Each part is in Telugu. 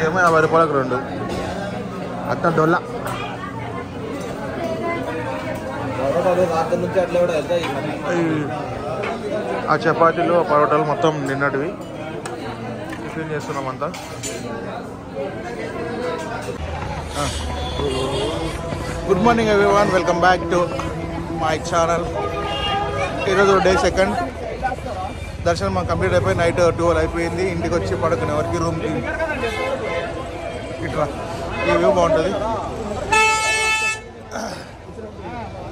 ఇదేమో 50 రూపాయలకు 2 అంత డొల్ల. ఆ చపాతీలు పరోటాలు మొత్తం నిన్నటివి టిఫిన్ చేస్తున్నాం అంతా. Good morning everyone, welcome back to my channel. ఈరోజు డే 2. దర్శనం మాకు కంప్లీట్ అయిపోయి నైట్ 12 అయిపోయింది. ఇంటికి వచ్చి పడుకునే వరకు రూమ్కి ఇట్లా ఈ వ్యూ బాగుంటుంది.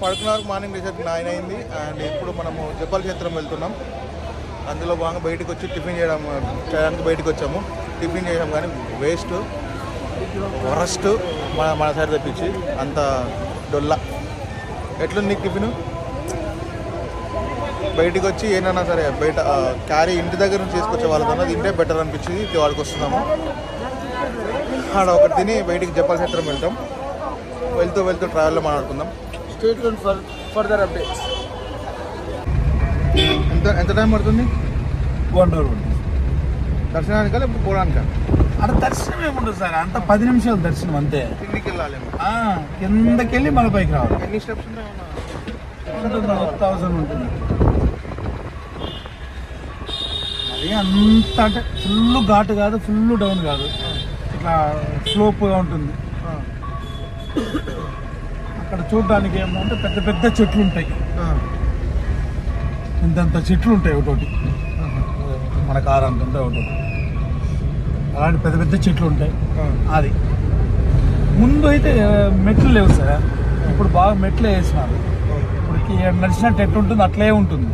పడుకున్న వరకు మార్నింగ్ రిసెట్ 9 అయింది. అండ్ ఇప్పుడు మనము జపాల్ క్షేత్రం వెళ్తున్నాం. అందులో బాగా బయటకు వచ్చి టిఫిన్ చేయడానికి బయటకు వచ్చాము. టిఫిన్ చేసాం కానీ వేస్ట్ వరస్ట్ మన సైడ్ తెప్పించి అంత డొల్ల. ఎట్లుంది నీకు టిఫిన్? బయటికి వచ్చి ఏమన్నా సరే బయట క్యారీ ఇంటి దగ్గర నుంచి తీసుకొచ్చే వాళ్ళతో తింటే బెటర్ అనిపించింది. వాడికి వస్తున్నాము. ఆడ ఒకటి తిని బయటికి జపాల్ క్షేత్రం వెళ్తాం. వెళ్తూ ట్రావెల్లో మాట్లాడుకుందాం. Stay tune for further updates. ఎంత టైం పడుతుంది? 1 అవర్ పడుతుంది. దర్శనానికా లేకపోతే పోవడానికా? అక్కడ దర్శనం ఏముంటుంది సార్, అంత 10 నిమిషాలు దర్శనం అంతే. కిందికి వెళ్ళాలి, కిందకి వెళ్ళి మళ్ళీ పైకి రావాలి. ఎన్ని స్టెప్స్ ఉంటాయి? 1000 ఉంటుంది. అది అంత అంటే ఫుల్ ఘాటు కాదు, ఫుల్ డౌన్ కాదు, ఇట్లా స్లోప్గా ఉంటుంది. అక్కడ చూడడానికి ఏమంటే పెద్ద పెద్ద చెట్లు ఉంటాయి. ఇంతంత చెట్లు ఉంటాయి ఒకటి, మన కారు అంత ఉంటాయి ఒకటి. అలాంటి పెద్ద పెద్ద చెట్లు ఉంటాయి. అది ముందు అయితే మెట్లు లేవు సార్, ఇప్పుడు బాగా మెట్లే వేసినారు. ఇప్పుడు నడిచినట్టు ఎట్టు ఉంటుంది అట్లే ఉంటుంది.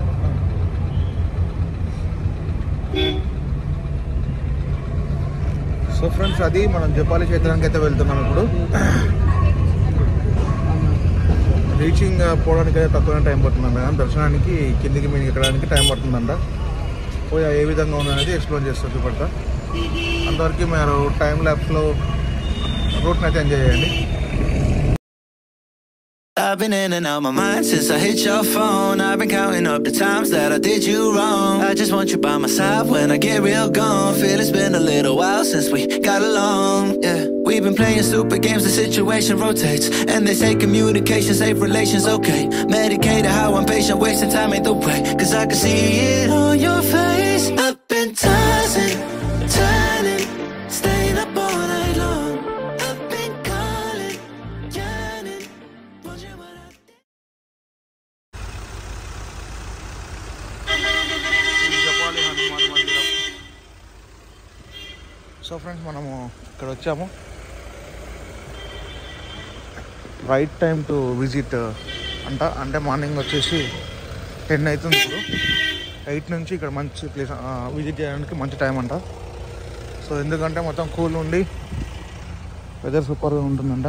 సో ఫ్రెండ్స్, అది మనం జపాలి క్షేత్రానికి అయితే వెళ్తున్నాం. ఇప్పుడు రీచింగ్ పోవడానికి అయితే తక్కువ టైం పడుతుందంట, కానీ దర్శనానికి కిందికి మీదకి ఎక్కడానికి టైం పడుతుందంట. పోయి ఏ విధంగా ఉందనేది ఎక్స్ప్లోర్ చేస్తారు చూపెడతా. అంతవరకు మీరు టైం ల్యాప్స్లో రూట్ని అయితే ఎంజాయ్ చేయండి. I've been in and out my mind since I hit your phone. I've been counting up the times that I did you wrong. I just want you by my side when I get real gone. Feel it's been a little while since we got along. Yeah, we've been playing stupid games, the situation rotates, and they say communication save relations. Okay, medicated how I'm patient, wasting time ain't the way, 'cause I can see it on your face. I've been tossing, turning, staying up all night long. I've been calling, yearning. So friends, మనము ఇక్కడ వచ్చాము. రైట్ టైం టు విజిట్ అంటే మార్నింగ్ వచ్చేసి 10 అవుతుంది. ఇప్పుడు 8 నుంచి ఇక్కడ మంచి ప్లేస్ విజిట్ చేయడానికి మంచి టైం అంట. సో ఎందుకంటే మొత్తం కూల్ ఉండి వెదర్ సూపర్గా ఉంటుందంట.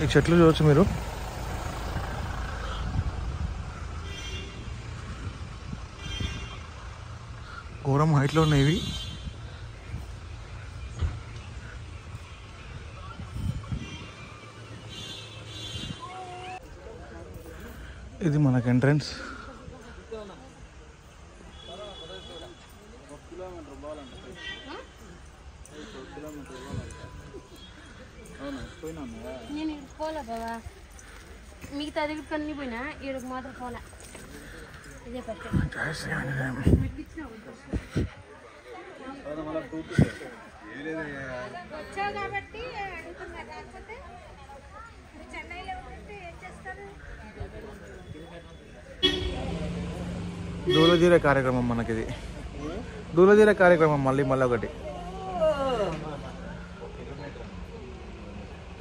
ఈ చెట్లు చూడవచ్చు మీరు. ఘోరం హైట్లో ఉన్నాయి. ఇది మనకు ఎంట్రన్స్. నేను పోలే బాబా, మిగతా అది కన్నీ పోయినా ఈడకు మాత్రం పోలే. ఇదే పట్టు వచ్చావు కాబట్టి అడుగుతున్నా. కాకపోతే చెన్నైలో ఉంటే ఏం చేస్తారు? దూలజీర కార్యక్రమం మనకిది. దూలజీర కార్యక్రమం మళ్ళీ ఒకటి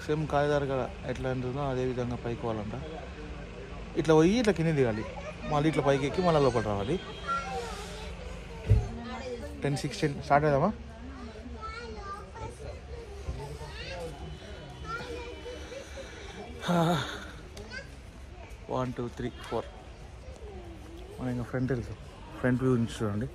సేమ్ కాయదారు కదా ఎట్లా ఉంటుందో అదే విధంగా పైకి పోవాలంట. ఇట్లా పోయి ఇట్లా కింద దిగాలి, మళ్ళీ ఇట్లా పైకి ఎక్కి మళ్ళీ లోపల రావాలి. 10-16 స్టార్ట్ అవుదామా? వన్ 2 3 4 మనం ఇంకా ఫ్రంట్ వ్యూ నుంచి చూడండి.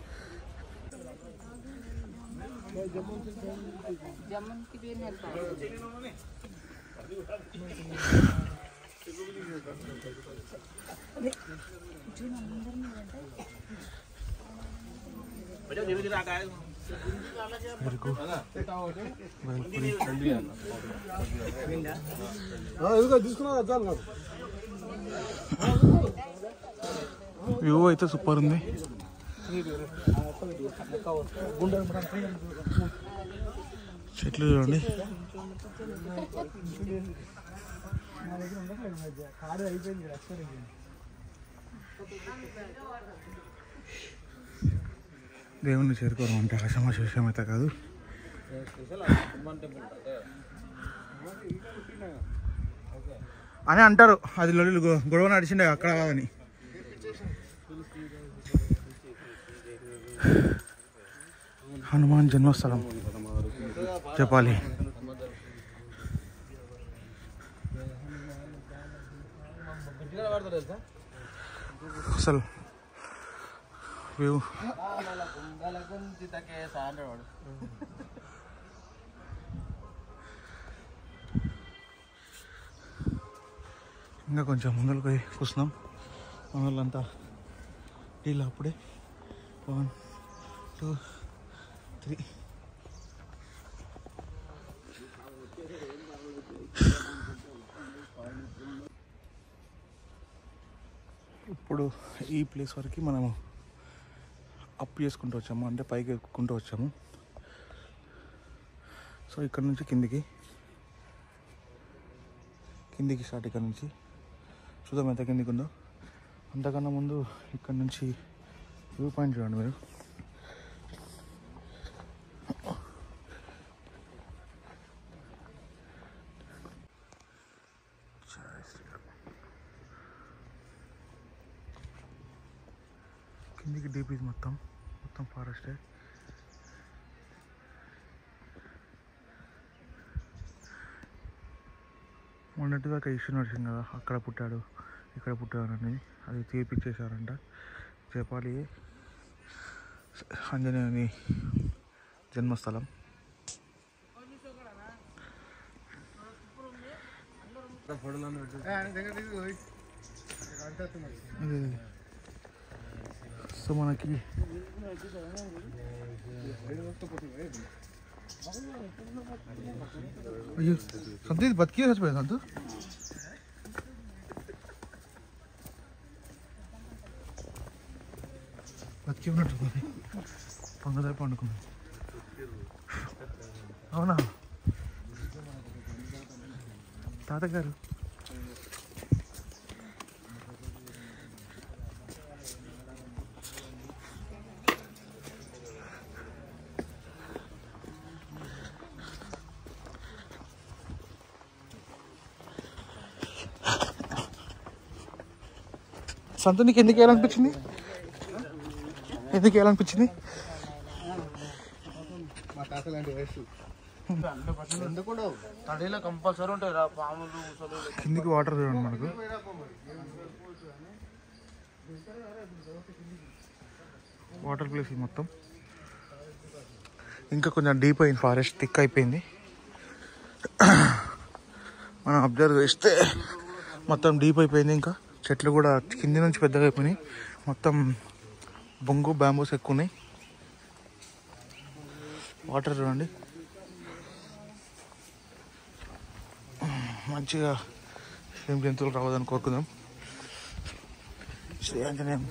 పెరుగు, బయల్పూరి. వ్యూ అయితే సూపర్ ఉంది. చెట్లు చూడండి. దేవుణ్ణి చేరుకోవడం అంటే ఆషామాషి విషయం అయితే కాదు. అని అంటారు, అది లొల్లి గొడవ నడిచిండే అక్కడ అని. హనుమాన్ జన్మస్థలం చెప్పాలి. అసలు వ్యూ ఇంకా కొంచెం ముందుకు పోయి కూర్చున్నాం. మన వాళ్ళంతా టీలు అప్పుడే 1 2 3. ఇప్పుడు ఈ ప్లేస్ వరకు మనము అప్ చేసుకుంటూ వచ్చాము, అంటే పైకి ఎక్కుకుంటూ వచ్చాము. సో ఇక్కడ నుంచి కిందికి స్టార్ట్. ఇక్కడ నుంచి చూద్దాం ఎంత కిందికి ఉందో. అంతకన్నా ముందు ఇక్కడ నుంచి వ్యూ పాయింట్ చూడండి మీరు. కిందికి డీప్ ఇది మొత్తం ఫారెస్టే. మొన్నటిదాకా ఇష్యూ నడిచింది కదా, అక్కడ పుట్టాడు ఇక్కడ పుట్టాడు అనేది, అది తీర్పిచ్చేశారంట. చెప్పాలి ఆంజనేయుని జన్మస్థలం. సో మనకి అయ్యో సంతు ఇది బతికి చచ్చిపోయింది. సంతు బతికి ఉన్నట్టు పొంగదా పండుకుంది. అవునా తాతగారు? సంతు నీకు ఎందుకు వేయాలనిపించింది? కంపల్సరీ ఉంటాయి పాములు. కిందికి వాటర్ చూడండి మనకు. వాటర్ ప్లేస్ మొత్తం. ఇంకా కొంచెం డీప్ అయింది, ఫారెస్ట్ థిక్ అయిపోయింది. మనం అబ్జర్వ్ చేస్తే మొత్తం డీప్ అయిపోయింది. ఇంకా చెట్లు కూడా కింది నుంచి పెద్దగా అయిపోయినాయి. మొత్తం బొంగు బ్యాంబూస్ ఎక్కువ ఉన్నాయి. వాటర్ చూడండి మంచిగా. ఏం జంతువులు రావద్దని కోరుకుందాం. శ్రీ ఆంజనేయం.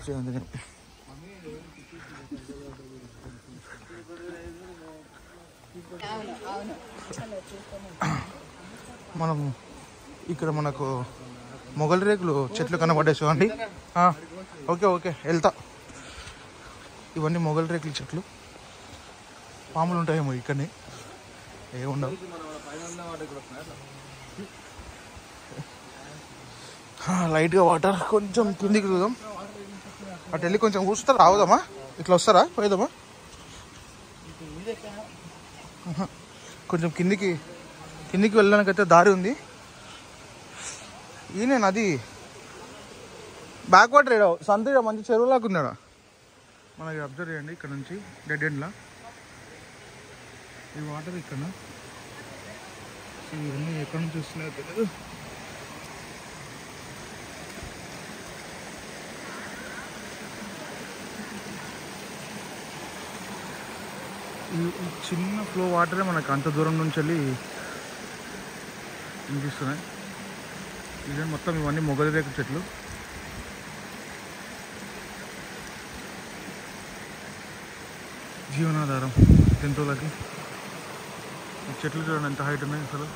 మనం ఇక్కడ మనకు మొగలి రేకులు చెట్లు కనబడేసి అండి. ఓకే వెళ్తా. ఇవన్నీ మొగలి రేకుల చెట్లు. పాములు ఉంటాయేమో ఇక్కడనే, ఏముండవు. లైట్గా వాటర్. కొంచెం కిందికి చూద్దాం. అటు వెళ్ళి కొంచెం కూర్చుంటారా? రావుదామా? ఇట్లా వస్తారా? పోయేదామా? కొంచెం కిందికి వెళ్ళడానికైతే దారి ఉంది. ఈయన నది బ్యాక్ వాటర్ ఏడా సంత మంచి చెరువులాగా ఉన్నాడు. మనకి అబ్జర్వ్ చేయండి. ఇక్కడ నుంచి డెడ్ ఎండ్లా ఈ వాటర్ ఇక్కడ. ఇవన్నీ ఎక్కడి నుంచి వస్తున్నాయో తెలియదు. ఈ చిన్న ఫ్లో వాటరే మనకు అంత దూరం నుంచి వెళ్ళి కనిపిస్తున్నాయి. ఇదే మొత్తం ఇవన్నీ మొగలి రేకు చెట్లు. జీవనాధారం జంతువులకి. ఈ చెట్లు చూడండి ఎంత హైట్ ఉన్నాయి అసలు.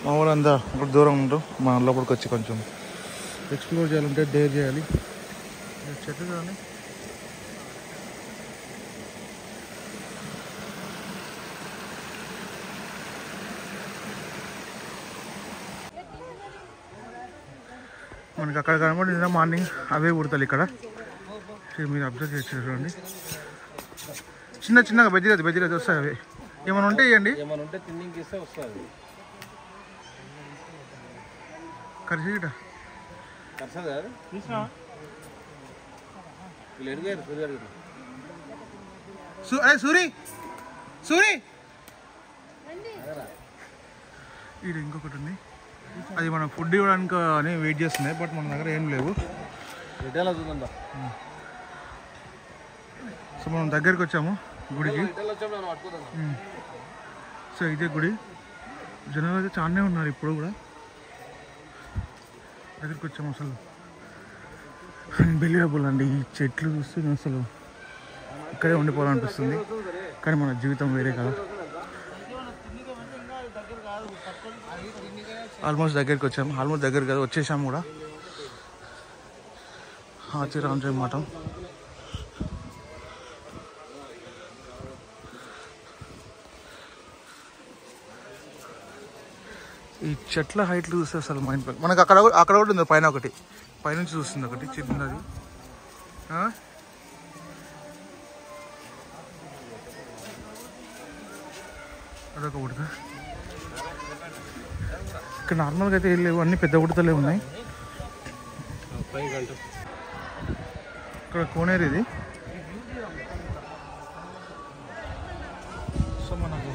మా వాళ్ళంతా ఒక దూరం ఉంటాం. మా లోపలికి వచ్చి కొంచెం ఎక్స్ప్లోర్ చేయాలంటే డేర్ చేయాలి. చెట్లు చూడండి. మనకి అక్కడ కనబడి మార్నింగ్ అవే ఉడతాయి ఇక్కడ. మీరు అబ్జర్వ్ చేసి చూడండి. చిన్న చిన్నగా బెజ్జిరది వస్తాయి. అవి ఏమైనా ఉంటే ఇవ్వండి. కరిసిట సూరి ఇది ఇంకొకటి ఉంది. అది మనం ఫుడ్ ఇవ్వడానికి అని వెయిట్ చేస్తున్నాయి. బట్ మన దగ్గర ఏం లేవు. సో మనం దగ్గరికి వచ్చాము గుడికి. సో ఇదే గుడి. జనాలు అయితే చాలానే ఉన్నారు ఇప్పుడు కూడా. దగ్గరికి వచ్చాము. అసలు అన్బిలీవబుల్ అండి. ఈ చెట్లు చూస్తే అసలు ఇక్కడే ఉండిపోవాలనిపిస్తుంది. కానీ మన జీవితం వేరే కదా. ఆల్మోస్ట్ దగ్గరికి వచ్చాము. ఆల్మోస్ట్ దగ్గర కదా వచ్చేసాము కూడా. ఆచిరాంజయ్ మఠం. ఈ చెట్ల హైట్లు చూస్తే అసలు మైండ్ బ్లోయింగ్. మనకు అక్కడ కూడా ఉంది పైన ఒకటి. పైనుంచి చూస్తుంది ఒకటి చిన్నది. అదొక ఉడత. ఇక్కడ నార్మల్గా అయితే ఏం లేవు. అన్ని పెద్ద ఉడతలే ఉన్నాయి. ఇక్కడ కోనేరు ఇది. సో మనకు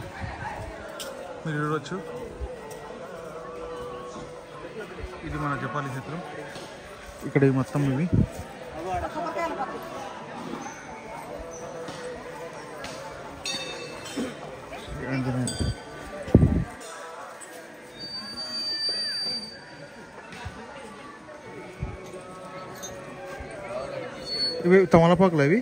మీరు చూడవచ్చు. ఇది మన జపాలి క్షేత్రం. ఇక్కడ మొత్తం ఇవి ఇవి తమలపాకులు. అవి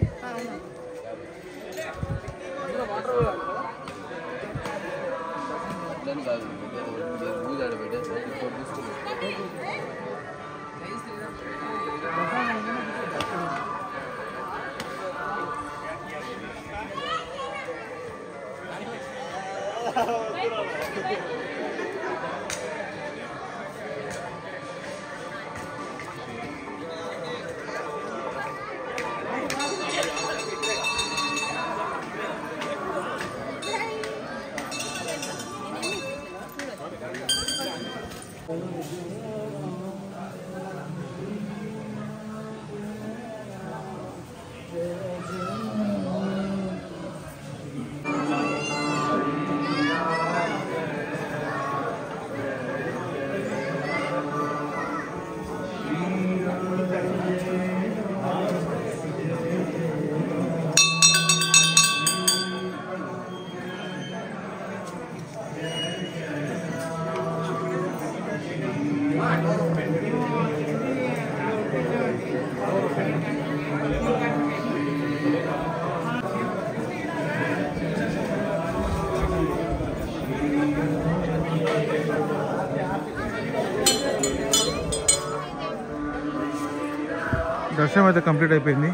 దర్శనం అయితే కంప్లీట్ అయిపోయింది.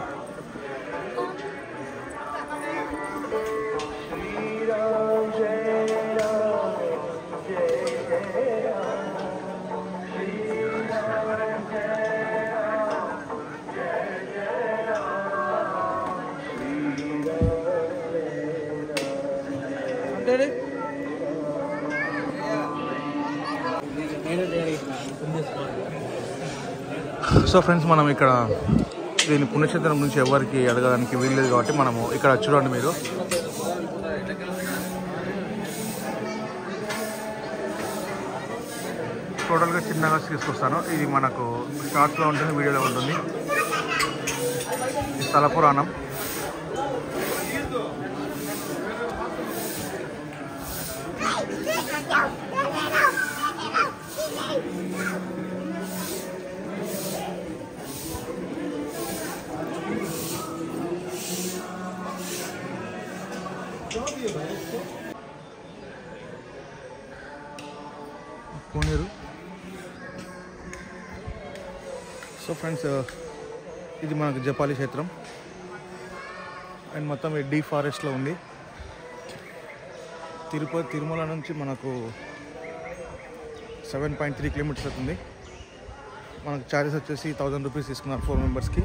సో ఫ్రెండ్స్, మనం ఇక్కడ దీని పుణ్యక్షేత్రం గురించి ఎవరికి అడగడానికి వీల్లేదు కాబట్టి మనము ఇక్కడ చూడండి. మీరు టోటల్గా చిన్నగా తీసుకొస్తాను. ఇది మనకు షార్ట్స్లో ఉంటుంది, వీడియోలో ఉంటుంది. స్థల పురాణం. కోనేరు. సో ఫ్రెండ్స్, ఇది మనకు జపాలి క్షేత్రం అండ్ మొత్తం డీ ఫారెస్ట్లో ఉంది. తిరుమల నుంచి మనకు 7.3 కిలోమీటర్స్ అవుతుంది. మనకు ఛార్జెస్ వచ్చేసి 1000 రూపీస్ తీసుకున్నారు 4 మెంబర్స్కి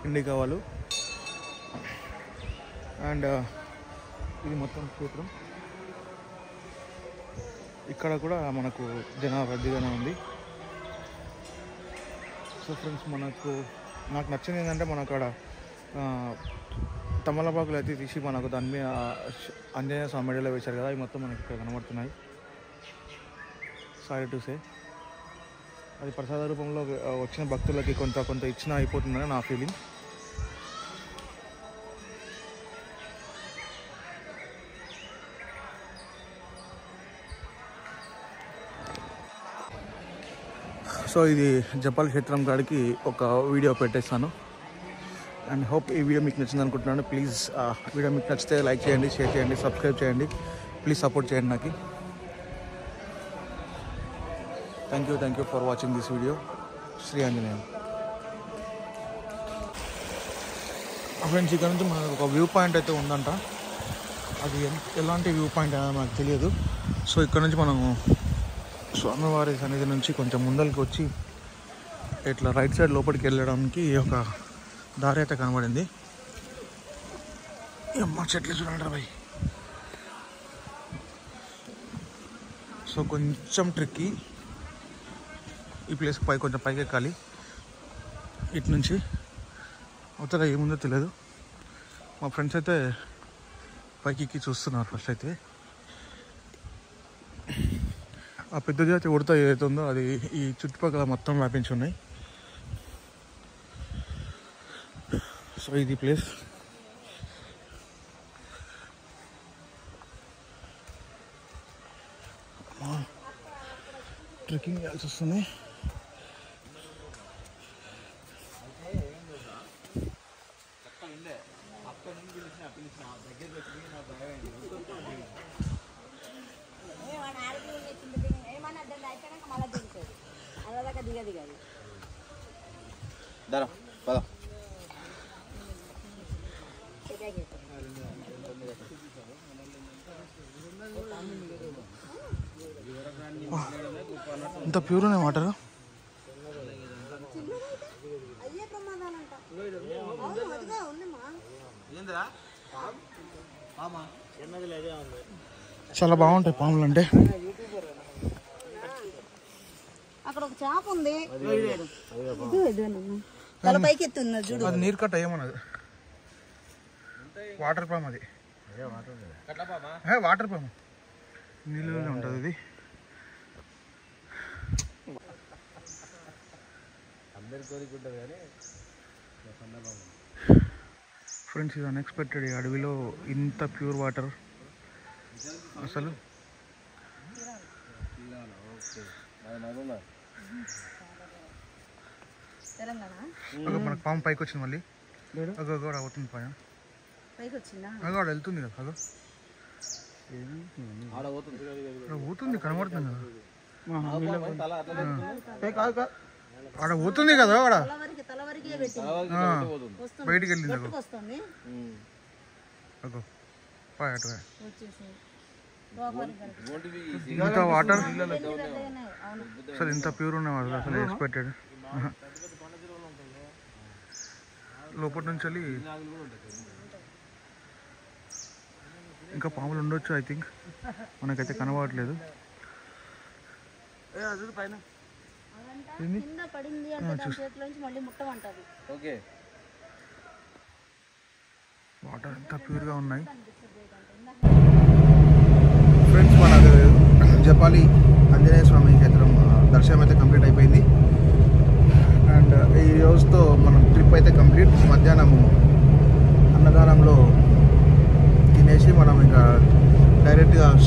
ఇండికా వాళ్ళు. అండ్ ఇది మొత్తం క్షేత్రం. ఇక్కడ కూడా మనకు జనాభా రద్దీగానే ఉంది. సో ఫ్రెండ్స్, నాకు నచ్చింది ఏంటంటే మనకు అక్కడ తమలపాకులు అయితే తీసి మనకు దాని మీద ఆంజనేయ స్వామి మెడలో వేశారు కదా, అవి మొత్తం మనకి ఇక్కడ కనబడుతున్నాయి. సారీ టు సే, అది ప్రసాద రూపంలో వచ్చిన భక్తులకి కొంత ఇచ్చినా అయిపోతుందని నా ఫీలింగ్. సో ఇది జపాలి క్షేత్రం కాడికి ఒక వీడియో పెట్టేస్తాను. అండ్ హోప్ ఈ వీడియో మీకు నచ్చింది అనుకుంటున్నాను. ప్లీజ్ వీడియో మీకు నచ్చితే లైక్ చేయండి, షేర్ చేయండి, సబ్స్క్రైబ్ చేయండి. ప్లీజ్ సపోర్ట్ చేయండి నాకు. Thank you for watching this video. Sri Anjaneyam. Friends, ఇక్కడ నుంచి మనకు ఒక వ్యూ పాయింట్ అయితే ఉందంట. అది ఎలాంటి వ్యూ పాయింట్ అనేది మనకు తెలియదు. సో ఇక్కడ నుంచి మనము స్వామివారి సన్నిధి నుంచి కొంచెం ముందరికి వచ్చి ఇట్లా రైట్ సైడ్ లోపలికి వెళ్ళడానికి ఒక దారి అయితే కనబడింది. అమ్మ చెట్లు చూడండి భయ్. సో కొంచెం ట్రిక్కీ ఈ ప్లేస్. కొంచెం పైకి ఎక్కాలి. ఇటు నుంచి అవతల ఏముందో తెలియదు. మా ఫ్రెండ్స్ అయితే పైకి ఎక్కి చూస్తున్నారు. ఫస్ట్ అయితే ఆ పెద్ద జాతి ఉడత ఏదైతే ఉందో అది ఈ చుట్టుపక్కల మొత్తం వ్యాపించి ఉన్నాయి. సో ఇది ప్లేస్. ట్రెక్కింగ్ చేయాల్సి వస్తుంది. ఇంత ప్యూర్ ఉన్నాయి వాటర్. చాలా బాగుంటాయి పాములు అంటే. అక్కడ ఒక చేప ఉంది, పైకి ఎత్తున్నది చూడు. అది నీరు కట్ట ఏమన్నది, వాటర్ పాము. అది వాటర్ పాము, నీళ్ళలోనే ఉంటుంది అది. ఫ్రెండ్స్, ఇది అన్ఎక్స్పెక్టెడ్. ఈ అడవిలో ఇంత ప్యూర్ వాటర్ అసలు. మనకు పాము పైకి వచ్చింది మళ్ళీ. కూడా అవుతుంది పైన, అగో వెళ్తుంది కదా. అగో పోతుంది, కనబడుతుంది కదా. ఆడ పోతుంది కదా, ఆడ బయటికి వెళ్ళింది. అగో అటు ఇంత వాటర్ అసలు ఇంత ప్యూర్ ఉన్నాయి అసలు ఎక్స్పెక్టెడ్. లోపటి నుంచి వెళ్ళి ఇంకా పాములు ఉండొచ్చు ఐ థింక్, మనకైతే కనబడట్లేదు. వాటర్ ఎంత ప్యూర్గా ఉన్నాయి. ఫ్రెండ్స్, మనకు జపాలి ఆంజనేయ స్వామి క్షేత్రం దర్శనం అయితే కంప్లీట్ అయిపోయింది. అండ్ ఈ రోజుతో మనం ట్రిప్ అయితే కంప్లీట్. మధ్యాహ్నము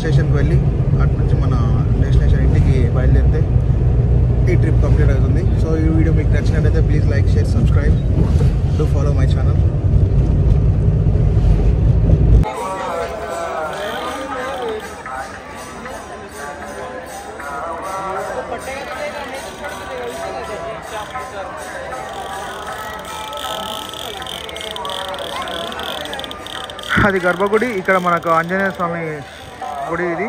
స్టేషన్కి వెళ్ళి అటు నుంచి మన డెస్టినేషన్ ఇంటికి బయలుదేరితే ఈ ట్రిప్ కంప్లీట్ అవుతుంది. సో ఈ వీడియో మీకు నచ్చినట్లయితే please like, share, subscribe, do follow my channel. అది గర్భగుడి. ఇక్కడ మనకు ఆంజనేయ స్వామి గుడి ఇది.